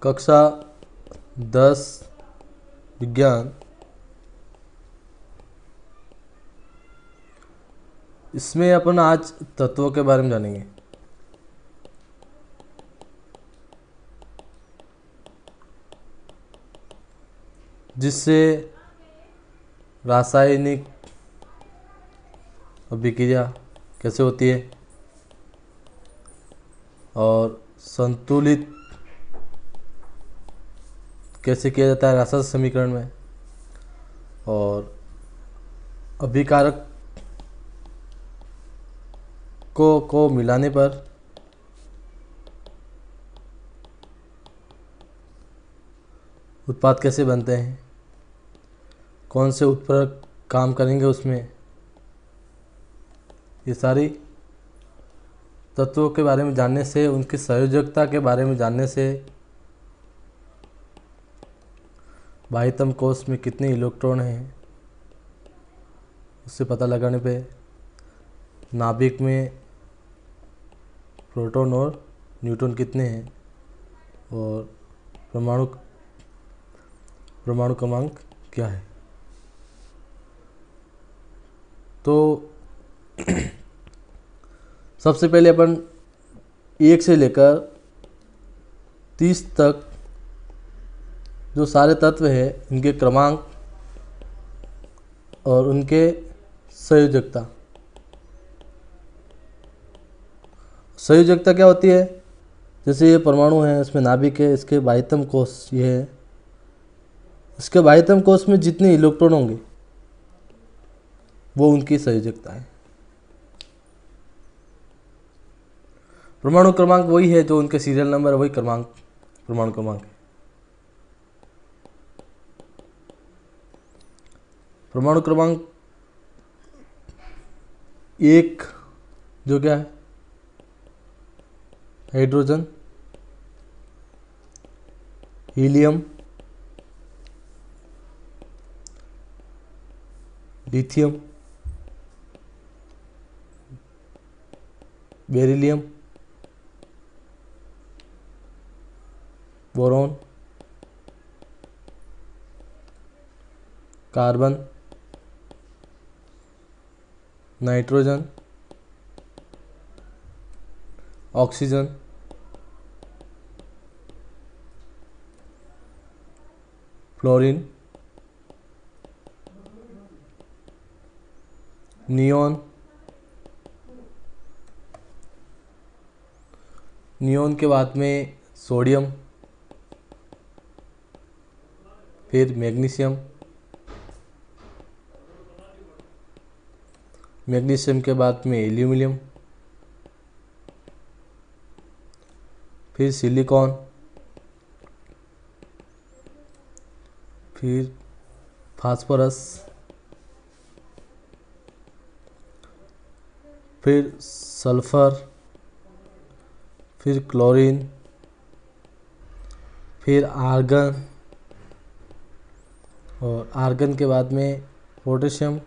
कक्षा 10 विज्ञान। इसमें अपन आज तत्वों के बारे में जानेंगे। जिससे रासायनिक अभिक्रिया कैसे होती है और संतुलित कैसे किया जाता है रासायनिक समीकरण में, और अभिकारक को मिलाने पर उत्पाद कैसे बनते हैं, कौन से उत्पाद काम करेंगे उसमें, ये सारी तत्वों के बारे में जानने से, उनकी संयोजकता के बारे में जानने से, बाह्यतम कोश में कितने इलेक्ट्रॉन हैं उससे पता लगाने पे, नाभिक में प्रोटॉन और न्यूट्रॉन कितने हैं, और परमाणु क्रमांक क्या है। तो सबसे पहले अपन 1 से लेकर 30 तक जो सारे तत्व है इनके क्रमांक और उनके संयोजकता। संयोजकता क्या होती है? जैसे ये परमाणु है, इसमें नाभिक है, इसके बाह्यतम कोश ये है, इसके बाह्यतम कोश में जितने इलेक्ट्रॉन होंगे वो उनकी संयोजकता है। परमाणु क्रमांक वही है जो उनके सीरियल नंबर है, वही परमाणु क्रमांक है। परमाणु क्रमांक 1 जो क्या है, hydrogen, helium, lithium, beryllium, boron, carbon, nitrogen, oxygen, fluorine, neon, के बाद में सोडियम, फिर मैग्नीशियम के बाद में एल्यूमिनियम, फिर सिलिकॉन, फिर फास्फोरस, फिर सल्फर, फिर क्लोरीन, फिर आर्गन, और आर्गन के बाद में पोटेशियम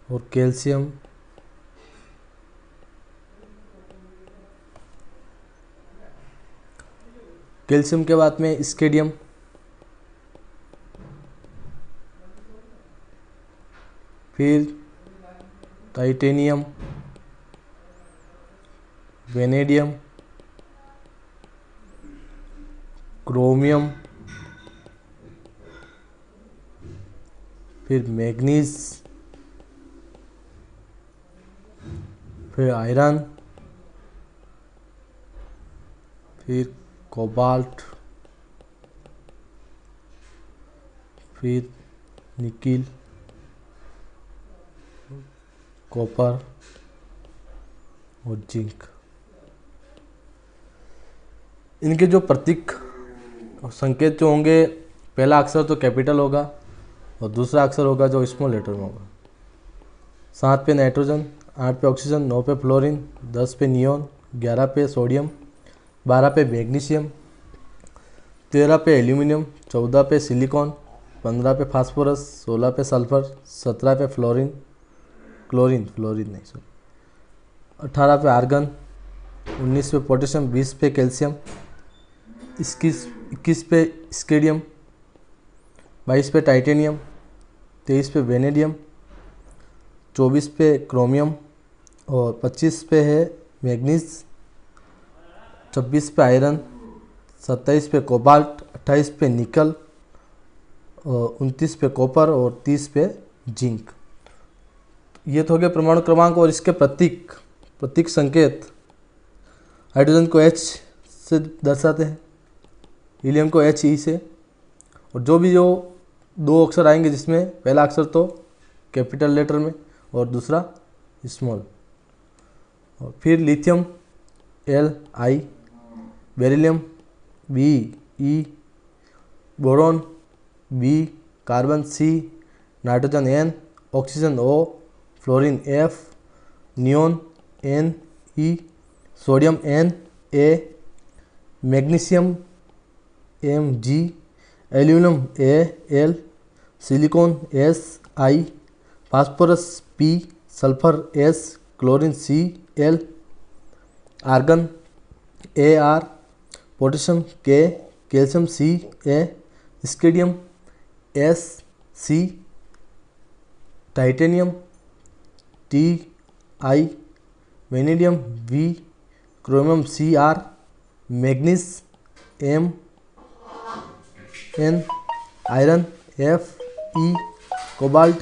और कैल्शियम, कैल्शियम के बाद में स्केडियम, फिर टाइटेनियम, वेनेडियम, क्रोमियम, फिर मैग्नीज, फिर आयरन, फिर कोबाल्ट, फिर निकिल, कॉपर और जिंक। इनके जो प्रतीक और संकेत जो होंगे, पहला अक्षर तो कैपिटल होगा और दूसरा अक्षर होगा जो स्मॉल लेटर में होगा। 7 पे नाइट्रोजन, 8 पे ऑक्सीजन, 9 पे फ्लोरीन, 10 पे नियोन, 11 पे सोडियम, 12 पे मैग्नीशियम, 13 पे एल्यूमिनियम, 14 पे सिलिकॉन, 15 पे फास्फोरस, 16 पे सल्फर, 17 पे क्लोरीन नहीं सॉरी, 18 पे आर्गन, 19 पे पोटेशियम, 20 पे कैल्शियम, 21 पे स्केडियम, 22 पे टाइटेनियम, 23 पे वेनेडियम, 24 पे क्रोमियम और 25 पे है मैग्नीज, 26 पे आयरन, 27 पे कोबाल्ट, 28 पे निकल, 29 पे कॉपर और 30 पे जिंक। ये तो हो गया परमाणु क्रमांक और इसके प्रतीक संकेत। हाइड्रोजन को H से दर्शाते हैं, हीलियम को HE से, और जो दो अक्षर आएंगे जिसमें पहला अक्षर तो कैपिटल लेटर में और दूसरा स्मॉल। और फिर lithium Li, beryllium Be, boron B, carbon C, nitrogen N, oxygen O, fluorine F, neon Ne, sodium Na, magnesium Mg, aluminium Al, silicon Si, phosphorus P, sulphur S, chlorine Cl, argon Ar, potassium K, calcium Ca, scandium Sc, titanium Ti, vanadium V, chromium Cr, manganese Mn, iron Fe, cobalt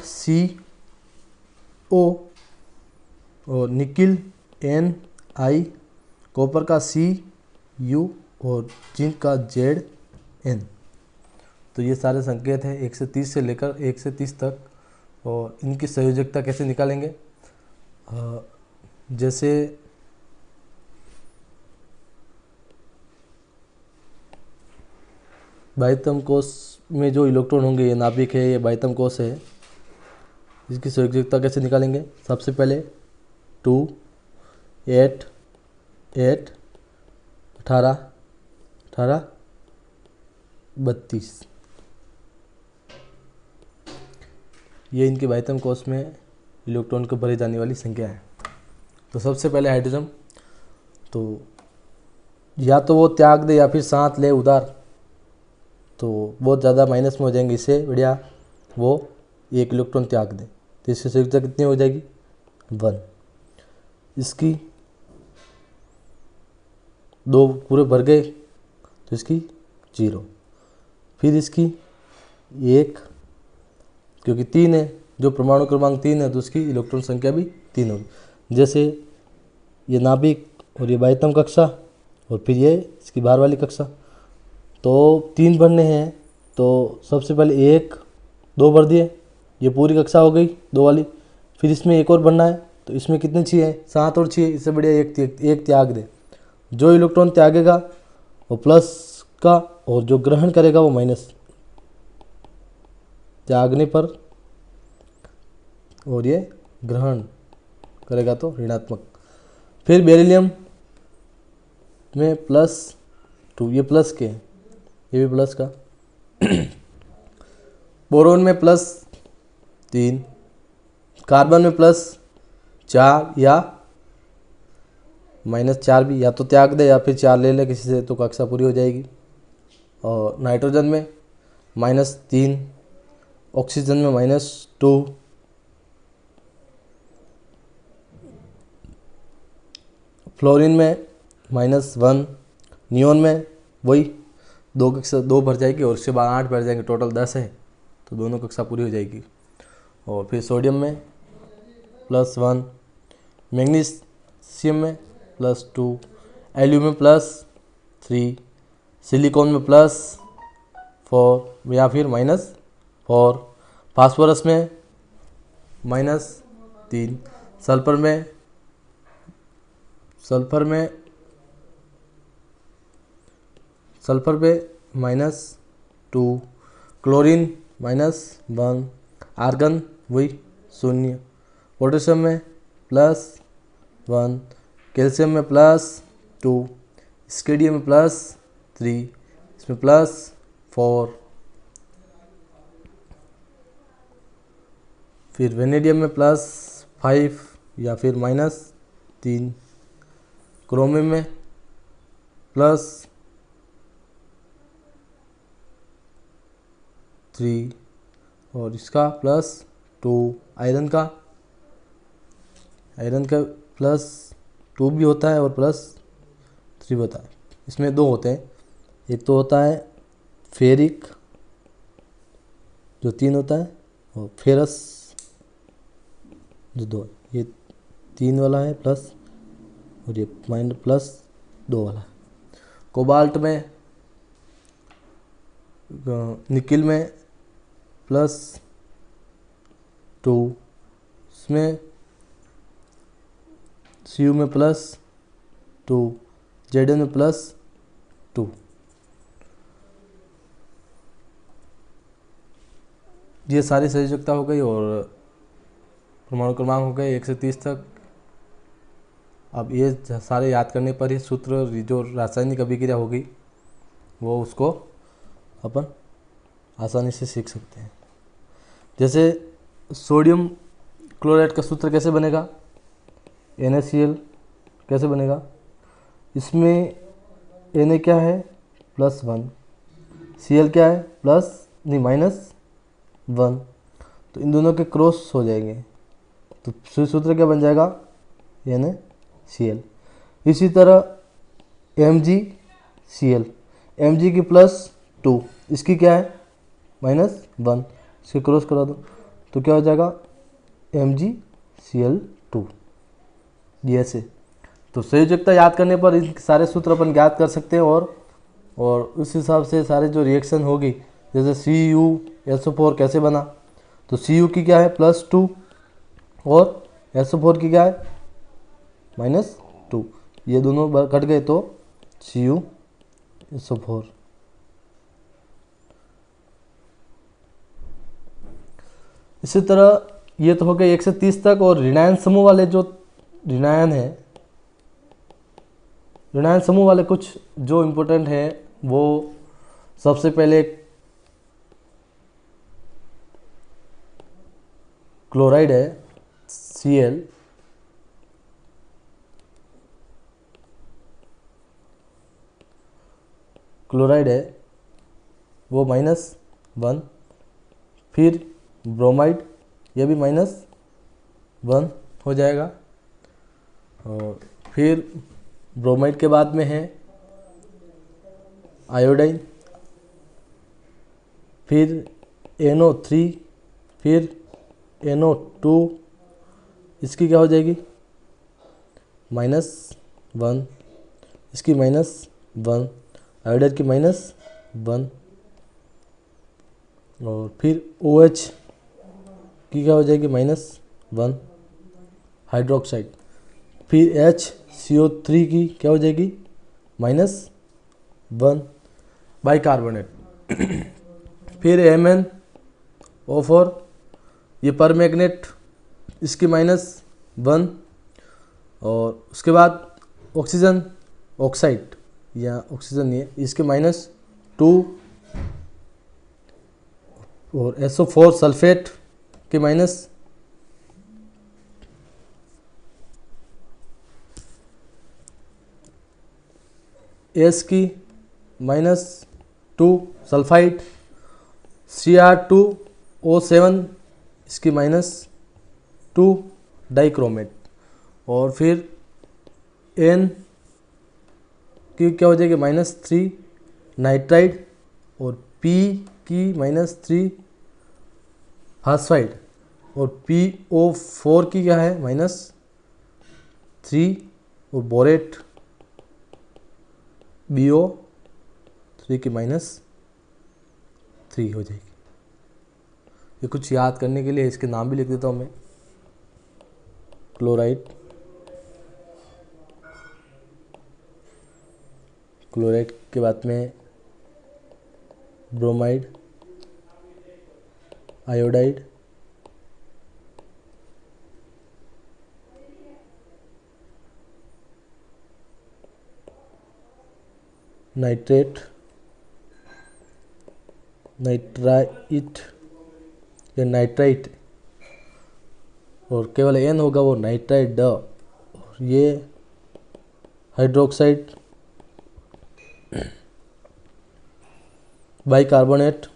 Co और nickel Ni, copper का Cu और zinc का Zn। तो ये सारे संकेत हैं 1 से 30 से लेकर 1 से 30 तक। और इनकी संयोजकता कैसे निकालेंगे, जैसे बाह्यतम कोश में जो इलेक्ट्रॉन होंगे, ये नाभिक है, ये बाह्यतम कोश है, इसकी संयोजकता कैसे निकालेंगे। सबसे पहले 2, 8, 8, 18, 18, 32, ये इनके बाह्यतम कोश में इलेक्ट्रॉन को भरे जाने वाली संख्या है। तो सबसे पहले हाइड्रोजन, तो या तो वो त्याग दे या फिर साथ ले उधार, तो बहुत ज़्यादा माइनस में हो जाएंगे, इससे बढ़िया वो 1 इलेक्ट्रॉन त्याग दे। तो इसकी संयोजकता कितनी हो जाएगी 1। इसकी 2 पूरे भर गए तो इसकी 0। फिर इसकी 1, क्योंकि 3 है, जो परमाणु क्रमांक 3 है तो उसकी इलेक्ट्रॉन संख्या भी 3 होगी। जैसे ये नाभिक और ये बाह्यतम कक्षा और फिर ये इसकी बाहर वाली कक्षा, तो 3 भरने हैं। तो सबसे पहले 1, 2 भर दिए, ये पूरी कक्षा हो गई 2 वाली। फिर इसमें एक और भरना है, तो इसमें कितने चाहिए 7 और चाहिए, इससे बढ़िया एक त्याग दे। जो इलेक्ट्रॉन त्यागेगा वो प्लस का और जो ग्रहण करेगा वो माइनस, त्यागने पर और ये ग्रहण करेगा तो ऋणात्मक। फिर बेरिलियम में +2, ये प्लस के, ये भी प्लस का। बोरोन में +3, कार्बन में +4 या -4 भी, या तो त्याग दे या फिर 4 ले ले किसी से, तो कक्षा पूरी हो जाएगी। और नाइट्रोजन में -3, ऑक्सीजन में -2, फ्लोरीन में -1, नियोन में वही 2 कक्षा 2 भर जाएगी और उसके बाद 8 भर जाएंगे, टोटल 10 है, तो दोनों कक्षा पूरी हो जाएगी। और फिर सोडियम में +1, मैग्नीशियम में +2, एल्यूमिनियम +3, सिलिकॉन में +4 या फिर -4, फास्फोरस में -3, सल्फर में -2, क्लोरीन -1, आर्गन वही 0, पोटेशियम में +1, कैल्शियम में +2, स्केडियम में +3, इसमें +4, फिर वेनेडियम में +5 या फिर -3, क्रोमियम में +3 और इसका +2, आयरन का +2 भी होता है और +3 भी होता है। इसमें 2 होते हैं, एक तो होता है फेरिक जो 3 होता है और फेरस जो 2, ये 3 वाला है प्लस और ये +2 वाला है। कोबाल्ट में निकिल में +2, इसमें Cu में +2, Zn में +2। ये सारी संयोजकता हो गई और परमाणु क्रमांक हो गए 1 से 30 तक। अब ये सारे याद करने पर ही सूत्र जो रासायनिक अभिक्रिया होगी वो उसको अपन आसानी से सीख सकते हैं। जैसे सोडियम क्लोराइड का सूत्र कैसे बनेगा, NaCl कैसे बनेगा, इसमें Na क्या है +1, Cl क्या है -1, तो इन दोनों के क्रॉस हो जाएंगे तो सूत्र क्या बन जाएगा NaCl। इसी तरह MgCl, Mg की +2, इसकी क्या है -1, इसके क्रॉस करा दो तो क्या हो जाएगा MgCl2। ये ऐसे तो संयोजकता याद करने पर इन सारे सूत्र अपन ज्ञात कर सकते हैं और उस हिसाब से सारे जो रिएक्शन होगी, जैसे CuSO4 कैसे बना, तो Cu की क्या है +2 और SO4 की क्या है -2, ये दोनों कट गए तो CuSO4। इसी तरह ये तो हो गए 1 से 30 तक। और ऋणायन समूह वाले जो ऋणायन है, ऋणायन समूह वाले कुछ जो इम्पोर्टेंट है वो सबसे पहले क्लोराइड है Cl, क्लोराइड है वो -1, फिर ब्रोमाइड ये भी -1 हो जाएगा और फिर ब्रोमाइड के बाद में है आयोडाइन, फिर NO3, फिर NO2, इसकी क्या हो जाएगी -1, इसकी -1, आयोडाइन की -1 और फिर OH की क्या हो जाएगी -1 हाइड्रोक्साइड, फिर HCO3 की क्या हो जाएगी -1 बाइकार्बोनेट, फिर MnO4 ये पर मैग्नेट, इसकी -1 और उसके बाद ऑक्सीजन ऑक्साइड या ऑक्सीजन नहीं है, इसके -2 और SO4 सल्फेट के S की -2 सल्फाइड, Cr2O7 इसकी -2 डाइक्रोमेट और फिर N की क्या हो जाएगी -3 नाइट्राइड और P की -3 हाइड्राइड और PO4 की क्या है -3 और बोरेट BO3 की -3 हो जाएगी। ये कुछ याद करने के लिए इसके नाम भी लिख देता हूँ मैं, क्लोराइड, क्लोराइड के बाद में ब्रोमाइड, आयोडाइड, नाइट्रेट, नाइट्राइट या नाइट्राइट और केवल N होगा वो नाइट्राइड और ये हाइड्रोक्साइड, बाइकार्बोनेट,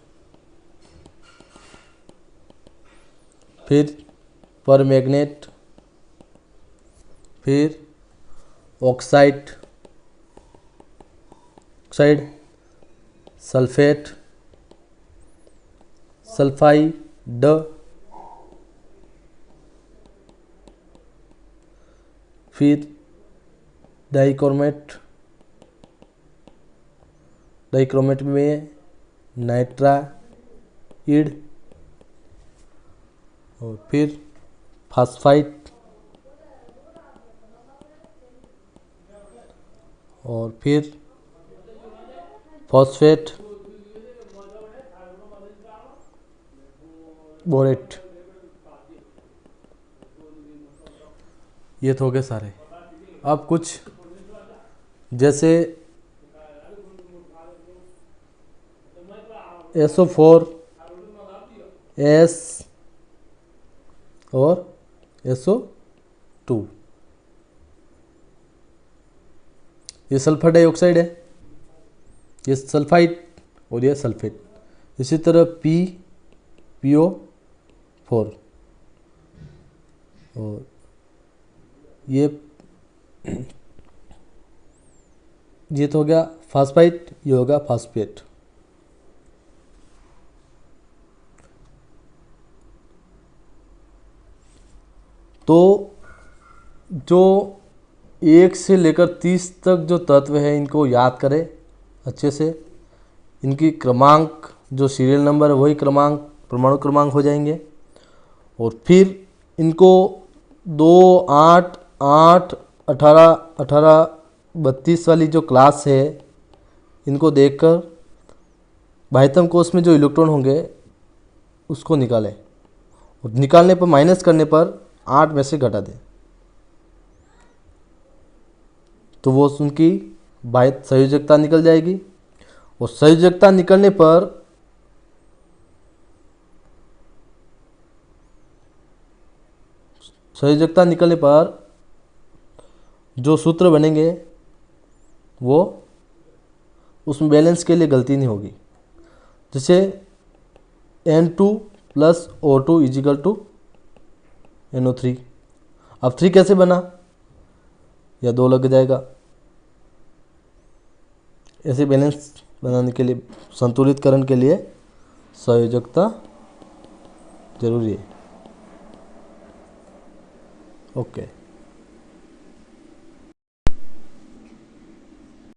फिर परमैंगनेट, फिर ऑक्साइड, सल्फेट, सल्फाइड, फिर डाइक्रोमेट में नाइट्राइड, और फिर फास्फाइड, और फिर फॉस्फेट, बोरेट। ये तो हो गए सारे। अब कुछ जैसे SO4, S और SO2, ये सल्फर डाइऑक्साइड है, ये सल्फाइड और ये सल्फेट। इसी तरह PO4 और ये तो हो गया फास्फाइड, ये होगा फास्फेट। तो जो 1 से लेकर 30 तक जो तत्व है इनको याद करें अच्छे से। इनकी क्रमांक जो सीरियल नंबर है वही क्रमांक परमाणु क्रमांक हो जाएंगे। और फिर इनको 2, 8, 8, 18, 18, 32 वाली जो क्लास है इनको देखकर बाह्यतम कोश में जो इलेक्ट्रॉन होंगे उसको निकालें, और निकालने पर माइनस करने पर 8 में से घटा दें, तो वो उनकी बाह्य संयोजकता निकल जाएगी। और संयोजकता निकलने पर जो सूत्र बनेंगे वो उसमें बैलेंस के लिए गलती नहीं होगी। जैसे N2 + O2 = NO3। अब 3 कैसे बना, या 2 लग जाएगा। ऐसे बैलेंस बनाने के लिए, संतुलितकरण के लिए संयोजकता जरूरी है। ओके।